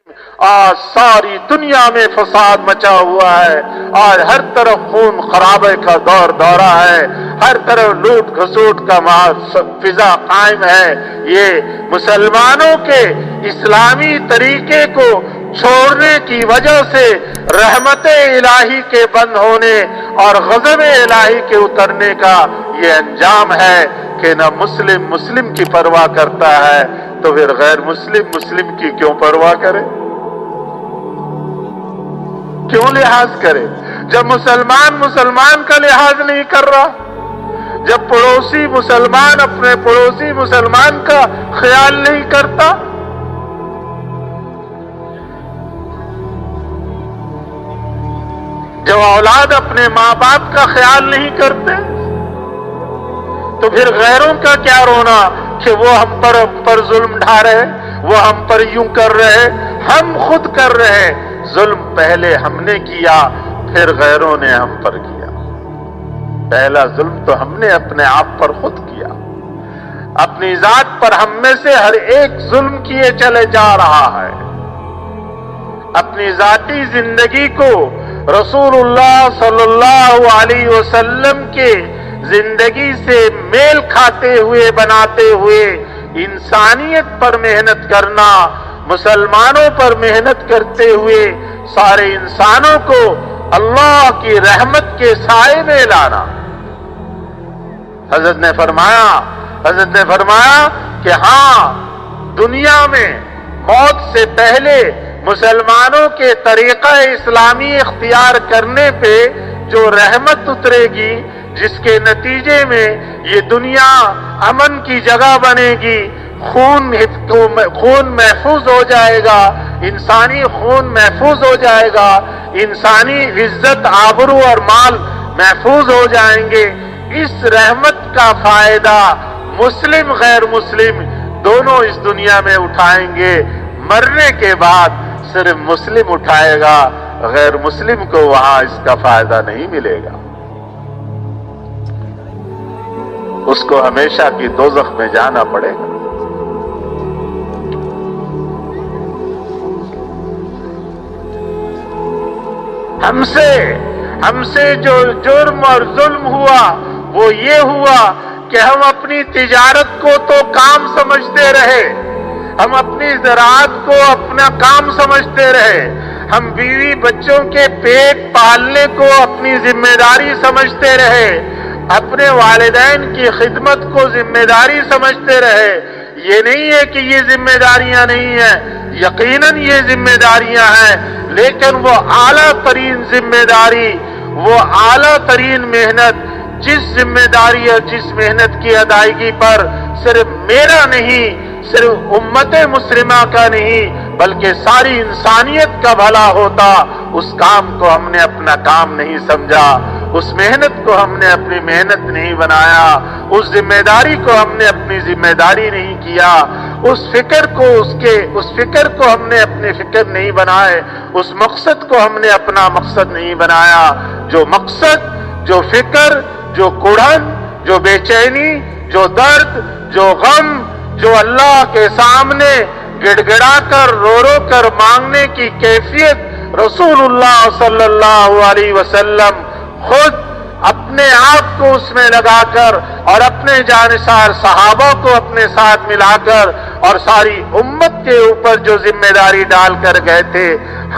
آج ساری دنیا میں فساد مچا ہوا ہے، آج ہر طرف خون خرابے کا دورہ ہے، ہر طرف لوٹ گھسوٹ کا فضا قائم ہے۔ یہ مسلمانوں کے اسلامی طریقے کو چھوڑنے کی وجہ سے رحمت الہی کے بند ہونے اور غضب الہی کے اترنے کا یہ انجام ہے کہ نہ مسلم کی پرواہ کرتا ہے، تو پھر غیر مسلم کی کیوں پرواہ کرے، کیوں لحاظ کرے؟ جب مسلمان کا لحاظ نہیں کر رہا، جب پڑوسی مسلمان اپنے پڑوسی مسلمان کا خیال نہیں کرتا، جب اولاد اپنے ماں باپ کا خیال نہیں کرتے، تو پھر غیروں کا کیا رونا کہ وہ ہم پر ظلم ڈھا رہے، وہ ہم پر یوں کر رہے، ہم خود کر رہے۔ ظلم پہلے ہم نے کیا، پھر غیروں نے ہم پر کیا۔ پہلا ظلم تو ہم نے اپنے آپ پر خود کیا، اپنی ذات پر ہم میں سے ہر ایک ظلم کیے چلے جا رہا ہے۔ اپنی ذاتی زندگی کو رسول اللہ صلی اللہ علیہ وسلم کے زندگی سے میل کھاتے ہوئے بناتے ہوئے انسانیت پر محنت کرنا، مسلمانوں پر محنت کرتے ہوئے سارے انسانوں کو اللہ کی رحمت کے سائے میں لانا۔ حضرت نے فرمایا کہ ہاں، دنیا میں موت سے پہلے مسلمانوں کے طریقہ اسلامی اختیار کرنے پہ جو رحمت اترے گی، جس کے نتیجے میں یہ دنیا امن کی جگہ بنے گی، خون محفوظ ہو جائے گا، انسانی خون محفوظ ہو جائے گا، انسانی عزت آبرو اور مال محفوظ ہو جائیں گے۔ اس رحمت کا فائدہ مسلم غیر مسلم دونوں اس دنیا میں اٹھائیں گے۔ مرنے کے بعد صرف مسلم اٹھائے گا، غیر مسلم کو وہاں اس کا فائدہ نہیں ملے گا، اس کو ہمیشہ کی دوزخ میں جانا پڑے گا۔ ہم سے جو جرم اور ظلم ہوا وہ یہ ہوا کہ ہم اپنی تجارت کو تو کام سمجھتے رہے، ہم اپنی زراعت کو اپنا کام سمجھتے رہے، ہم بیوی بچوں کے پیٹ پالنے کو اپنی ذمہ داری سمجھتے رہے، اپنے والدین کی خدمت کو ذمہ داری سمجھتے رہے۔ یہ نہیں ہے کہ یہ ذمہ داریاں نہیں ہیں، یقیناً یہ ذمہ داریاں ہیں، لیکن وہ اعلیٰ ترین ذمہ داری، وہ اعلیٰ ترین محنت، جس ذمہ داری اور جس محنت کی ادائیگی پر صرف میرا نہیں، صرف امت مسلمہ کا نہیں، بلکہ ساری انسانیت کا بھلا ہوتا، اس کام کو ہم نے اپنا کام نہیں سمجھا، اس محنت کو ہم نے اپنی محنت نہیں بنایا، اس ذمہ داری کو ہم نے اپنی ذمہ داری نہیں کیا، اس فکر کو ہم نے اپنی فکر نہیں بنائے، اس مقصد کو ہم نے اپنا مقصد نہیں بنایا۔ جو مقصد، جو فکر، جو کڑھن، جو بے چینی، جو درد، جو غم، جو اللہ کے سامنے گڑ گڑا کر رو کر مانگنے کی کیفیت رسول اللہ صلی اللہ علیہ وسلم خود اپنے آپ کو اس میں لگا کر اور اپنے جانثار صحابہ کو اپنے ساتھ ملا کر اور ساری امت کے اوپر جو ذمہ داری ڈال کر گئے تھے،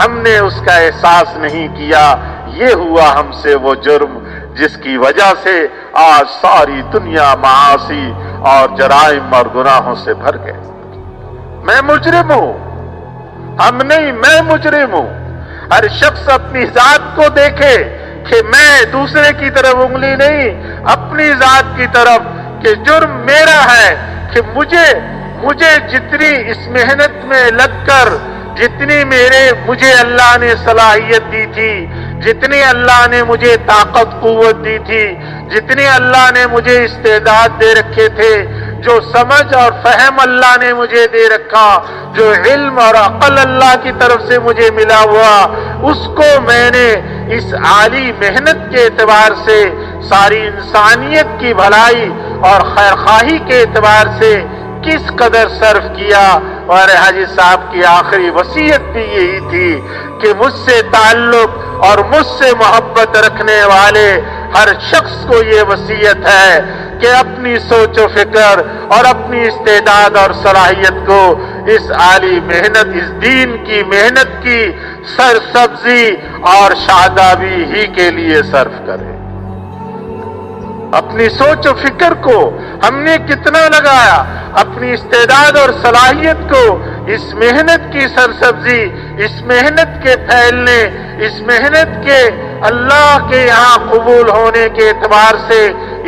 ہم نے اس کا احساس نہیں کیا۔ یہ ہوا ہم سے وہ جرم جس کی وجہ سے آج ساری دنیا معاصی اور جرائم اور گناہوں سے بھر گئے۔ میں مجرم ہوں، ہم نہیں، میں مجرم ہوں۔ ہر شخص اپنی ذات کو دیکھے کہ میں دوسرے کی طرف انگلی نہیں، اپنی ذات کی طرف، کہ جرم میرا ہے کہ مجھے جتنی اس محنت میں لگ کر جتنی مجھے اللہ نے صلاحیت دی تھی، جتنی اللہ نے مجھے طاقت قوت دی تھی، جتنی اللہ نے مجھے استعداد دے رکھے تھے، جو سمجھ اور فہم اللہ نے مجھے دے رکھا، جو علم اور عقل اللہ کی طرف سے مجھے ملا ہوا، اس کو میں نے اس عالی محنت کے اعتبار سے ساری انسانیت کی بھلائی اور خیرخواہی کے اعتبار سے کس قدر صرف کیا، ہمارے حاجی صاحب کی آخری وصیت بھی یہی تھی کہ مجھ سے تعلق اور مجھ سے محبت رکھنے والے ہر شخص کو یہ وصیت ہے کہ اپنی سوچ و فکر اور اپنی استعداد اور صلاحیت کو اس عالی محنت، اس دین کی محنت کی سرسبزی اور شادابی ہی کے لیے صرف کرے۔ اپنی سوچ و فکر کو ہم نے کتنا لگایا، اپنی استعداد اور صلاحیت کو اس محنت کی سرسبزی، اس محنت کے پھیلنے، اس محنت کے اللہ کے یہاں قبول ہونے کے اعتبار سے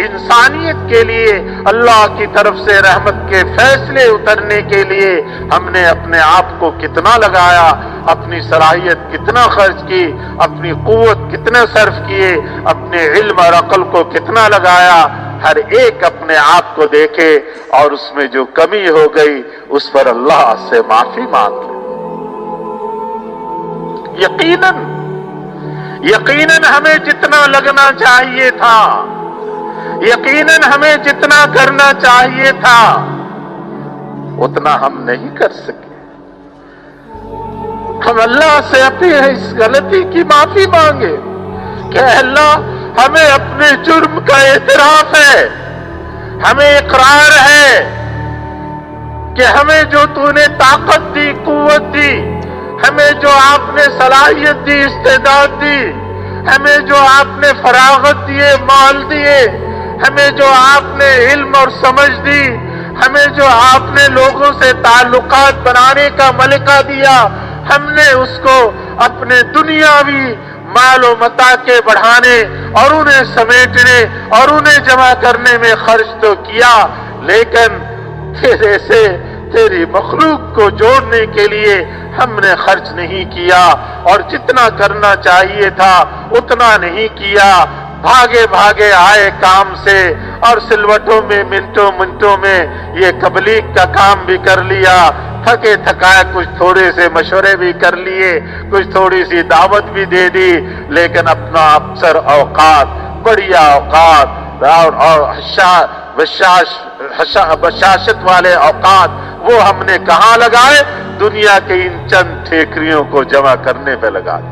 انسانیت کے لیے اللہ کی طرف سے رحمت کے فیصلے اترنے کے لیے ہم نے اپنے آپ کو کتنا لگایا، اپنی صلاحیت کتنا خرچ کی، اپنی قوت کتنے صرف کیے، اپنے علم اور عقل کو کتنا لگایا۔ ہر ایک اپنے آپ کو دیکھے اور اس میں جو کمی ہو گئی اس پر اللہ سے معافی مانگ لے۔ یقیناً ہمیں جتنا لگنا چاہیے تھا، یقیناً ہمیں جتنا کرنا چاہیے تھا، اتنا ہم نہیں کر سکے۔ ہم اللہ سے اپنی اس غلطی کی معافی مانگے کہ اللہ ہمیں اپنے جرم کا اعتراف ہے، ہمیں اقرار ہے کہ ہمیں جو تو نے طاقت دی، قوت دی، ہمیں جو آپ نے صلاحیت دی، استعداد دی، ہمیں جو آپ نے فراغت دیے، مال دیے، ہمیں جو آپ نے علم اور سمجھ دی، ہمیں جو آپ نے لوگوں سے تعلقات بنانے کا ملکہ دیا، ہم نے اس کو اپنے دنیاوی مال و متاع کے بڑھانے اور انہیں سمیٹنے اور انہیں جمع کرنے میں خرچ تو کیا، لیکن تیرے سے تیری مخلوق کو جوڑنے کے لیے ہم نے خرچ نہیں کیا، اور جتنا کرنا چاہیے تھا اتنا نہیں کیا۔ بھاگے بھاگے آئے کام سے اور سلوٹوں میں منٹوں میں یہ تبلیغ کا کام بھی کر لیا، تھکے تھکائے کچھ تھوڑے سے مشورے بھی کر لیے، کچھ تھوڑی سی دعوت بھی دے دی، لیکن اپنا اکثر اوقات، بڑھیا اوقات اور بشاشت والے اوقات وہ ہم نے کہاں لگائے؟ دنیا کے ان چند ٹھیکریوں کو جمع کرنے پہ لگا دیا۔